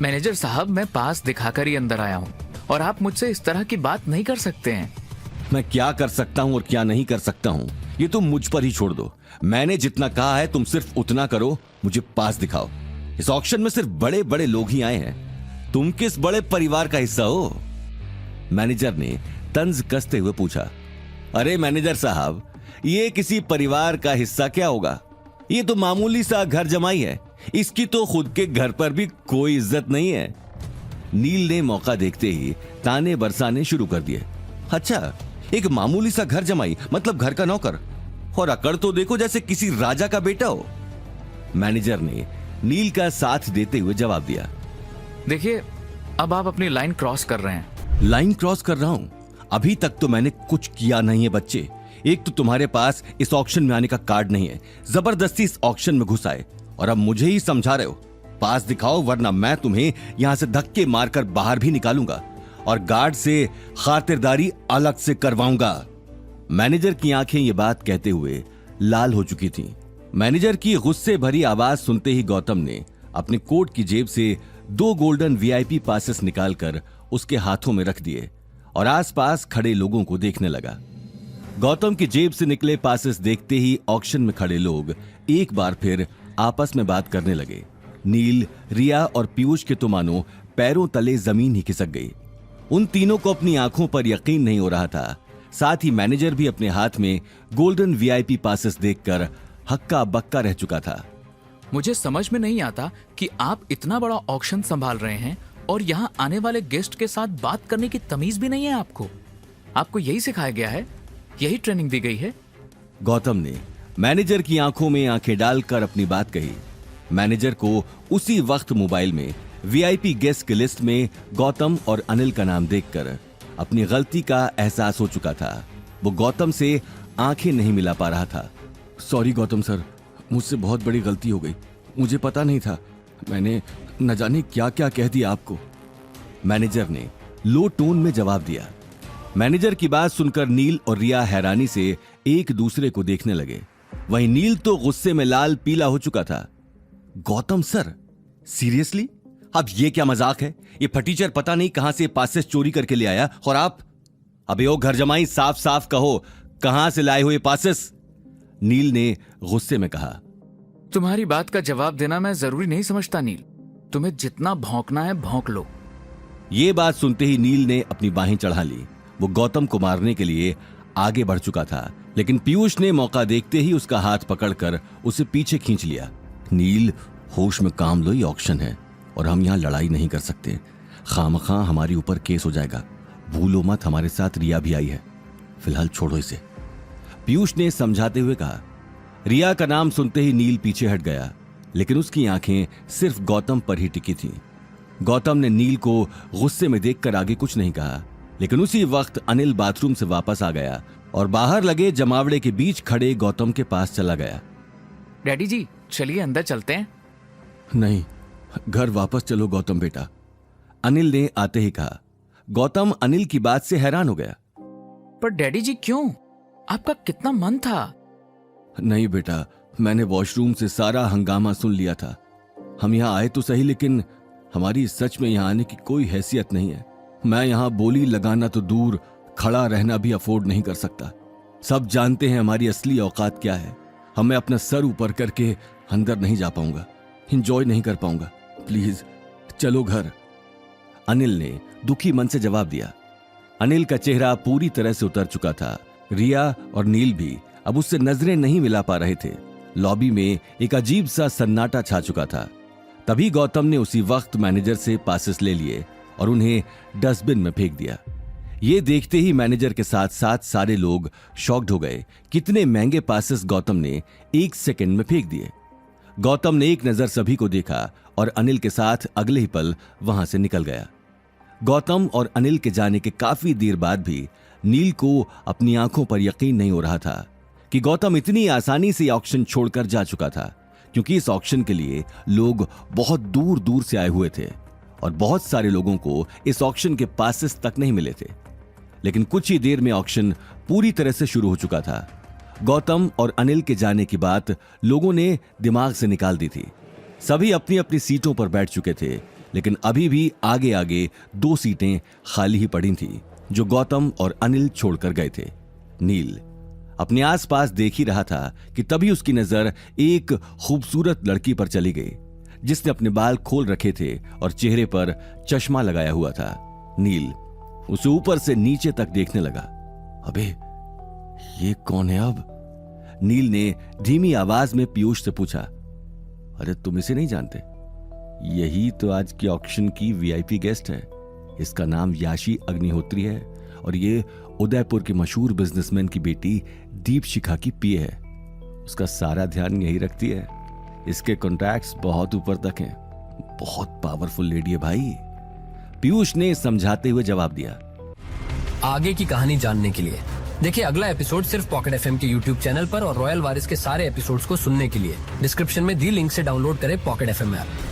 Manager साहब, मैं पास दिखाकर ही अंदर आया हूँ और आप मुझसे इस तरह की बात नहीं कर सकते हैं। मैं क्या कर सकता हूँ और क्या नहीं कर सकता हूँ ये तुम मुझ पर ही छोड़ दो। मैंने जितना कहा है तुम सिर्फ उतना करो, मुझे पास दिखाओ। इस ऑक्शन में सिर्फ बड़े बड़े लोग ही आए हैं। तुम किस बड़े परिवार का हिस्सा हो? मैनेजर ने तंज कसते हुए पूछा। अरे मैनेजर साहब, ये किसी परिवार का हिस्सा क्या होगा? ये तो मामूली सा घर जमाई है। इसकी तो खुद के घर पर भी कोई इज्जत नहीं है। नील ने मौका देखते ही ताने बरसाने शुरू कर दिए। अच्छा, एक मामूली सा घर जमाई मतलब घर का नौकर, और अकड़ तो देखो जैसे किसी राजा का बेटा हो। मैनेजर ने नील का साथ देते हुए जवाब दिया। देखिए, अब आप अपनी लाइन क्रॉस कर रहे हैं। लाइन क्रॉस कर रहा हूं? अभी तक तो मैंने कुछ किया नहीं है बच्चे। एक तो तुम्हारे पास इस ऑक्शन में आने का कार्ड नहीं है, जबरदस्ती इस ऑक्शन में घुस आए, और अब मुझे ही समझा रहे हो। पास दिखाओ वरना मैं तुम्हें यहां से धक्के मारकर बाहर भी निकालूंगा और गार्ड से खातिरदारी अलग से करवाऊंगा। मैनेजर की आंखें ये बात कहते हुए लाल हो चुकी थीं। मैनेजर की गुस्से भरी आवाज सुनते ही गौतम ने अपने कोट की जेब से 2 गोल्डन वीआईपी पासेस निकालकर उसके हाथों में रख दिए और आसपास खड़े लोगों को देखने लगा। गौतम की जेब से निकले पासेस देखते ही ऑक्शन में खड़े लोग एक बार फिर आपस में बात करने लगे। नील, रिया और पीयूष के तो मानो पैरों तले जमीन ही खिसक गई। उन तीनों को अपनी आंखों पर यकीन नहीं हो रहा था। साथ ही मैनेजर भी अपने हाथ में गोल्डन वीआईपी पासेस देखकर हक्का बक्का रह चुका था। मुझे समझ में नहीं आता कि आप इतना बड़ा ऑक्शन संभाल रहे हैं और यहाँ आने वाले गेस्ट के साथ बात करने की तमीज भी नहीं है आपको। आपको यही सिखाया गया है? यही ट्रेनिंग दी गई है? गौतम ने मैनेजर की आंखों में आंखें डालकर अपनी बात कही। मैनेजर को उसी वक्त मोबाइल में वीआईपी गेस्ट की लिस्ट में गौतम और अनिल का नाम देखकर अपनी गलती का एहसास हो चुका था। वो गौतम से आंखें नहीं मिला पा रहा था। सॉरी गौतम सर, मुझसे बहुत बड़ी गलती हो गई। मुझे पता नहीं था, मैंने न जाने क्या क्या कह दिया आपको। मैनेजर ने लो टोन में जवाब दिया। मैनेजर की बात सुनकर नील और रिया हैरानी से एक दूसरे को देखने लगे। वहीं नील तो गुस्से में लाल पीला हो चुका था। Gautam sir, seriously? अब ये क्या मजाक है? ये फटीचर पता नहीं कहां से पासेस चोरी करके ले आया और आप? अबे ओ घर जमाई, साफ साफ कहो, कहां से लाए हुए पासेस? नील ने गुस्से में कहा। तुम्हारी बात का जवाब देना मैं जरूरी नहीं समझता नील। तुम्हें जितना भौंकना है भौंक लो। ये बात सुनते ही नील ने अपनी बाहें चढ़ा ली। वो गौतम को मारने के लिए आगे बढ़ चुका था, लेकिन पीयूष ने मौका देखते ही उसका हाथ पकड़कर उसे पीछे खींच लिया। नील, होश में काम लो, ये ऑक्शन है और हम यहाँ लड़ाई नहीं कर सकते। खामखा हमारे ऊपर केस हो जाएगा। भूलो मत, हमारे साथ रिया भी आई है। फिलहाल छोड़ो इसे, पीयूष ने समझाते हुए कहा। रिया का नाम सुनते ही नील पीछे हट गया, लेकिन उसकी आंखें सिर्फ गौतम पर ही टिकी थीं। गौतम ने नील को गुस्से में देखकर आगे कुछ नहीं कहा, लेकिन उसी वक्त अनिल बाथरूम से वापस आ गया और बाहर लगे जमावड़े के बीच खड़े गौतम के पास चला गया। डैडी जी, चलिए अंदर चलते हैं। नहीं, घर वापस चलो गौतम बेटा, अनिल ने आते ही कहा। गौतम अनिल की बात से हैरान हो गया। पर डैडी जी क्यों? आपका कितना मन था। नहीं बेटा, मैंने वॉशरूम से सारा हंगामा सुन लिया था। हम यहाँ आए तो सही, लेकिन हमारी सच में यहाँ आने की कोई हैसियत नहीं है। मैं यहाँ बोली लगाना तो दूर, खड़ा रहना भी अफोर्ड नहीं कर सकता। सब जानते हैं हमारी असली औकात क्या है। हमें अपना सर ऊपर करके अंदर नहीं जा पाऊंगा, इंजॉय नहीं कर पाऊंगा। प्लीज चलो घर, अनिल ने दुखी मन से जवाब दिया। अनिल का चेहरा पूरी तरह से उतर चुका था। रिया और नील भी अब उससे नजरें नहीं मिला पा रहे थे। लॉबी में एक अजीब सा सन्नाटा छा चुका था। तभी गौतम ने उसी वक्त मैनेजर से पासेस ले लिए और उन्हें डस्टबिन में फेंक दिया। ये देखते ही मैनेजर के साथ साथ सारे लोग शॉक्ड हो गए। कितने महंगे पासेस गौतम ने 1 सेकंड में फेंक दिए। गौतम ने एक नजर सभी को देखा और अनिल के साथ अगले ही पल वहां से निकल गया। गौतम और अनिल के जाने के काफी देर बाद भी नील को अपनी आंखों पर यकीन नहीं हो रहा था कि गौतम इतनी आसानी से ऑक्शन छोड़कर जा चुका था, क्योंकि इस ऑक्शन के लिए लोग बहुत दूर दूर से आए हुए थे और बहुत सारे लोगों को इस ऑक्शन के पासेस तक नहीं मिले थे। लेकिन कुछ ही देर में ऑक्शन पूरी तरह से शुरू हो चुका था। गौतम और अनिल के जाने की बात लोगों ने दिमाग से निकाल दी थी। सभी अपनी अपनी सीटों पर बैठ चुके थे। लेकिन अभी भी आगे आगे 2 सीटें खाली ही पड़ी थी जो गौतम और अनिल छोड़कर गए थे। नील अपने आसपास देख ही रहा था कि तभी उसकी नजर एक खूबसूरत लड़की पर चली गई जिसने अपने बाल खोल रखे थे और चेहरे पर चश्मा लगाया हुआ था। नील उसे ऊपर से नीचे तक देखने लगा। अबे ये कौन है अब? नील ने धीमी आवाज में पीयूष से पूछा। अरे तुम इसे नहीं जानते? यही तो आज की ऑक्शन की वीआईपी गेस्ट है। इसका नाम याशी अग्निहोत्री है और ये उदयपुर के मशहूर बिजनेसमैन की बेटी दीपशिखा की पीए है। उसका सारा ध्यान यही रखती है। इसके कॉन्टैक्ट्स बहुत ऊपर तक हैं। बहुत पावरफुल लेडी है भाई। पीयूष ने समझाते हुए जवाब दिया। आगे की कहानी जानने के लिए देखिए अगला एपिसोड सिर्फ पॉकेट एफएम के यूट्यूब चैनल पर और रॉयल वारिस के सारे एपिसोड्स को सुनने के लिए डिस्क्रिप्शन में दी लिंक से डाउनलोड करें पॉकेट एफएम ऐप।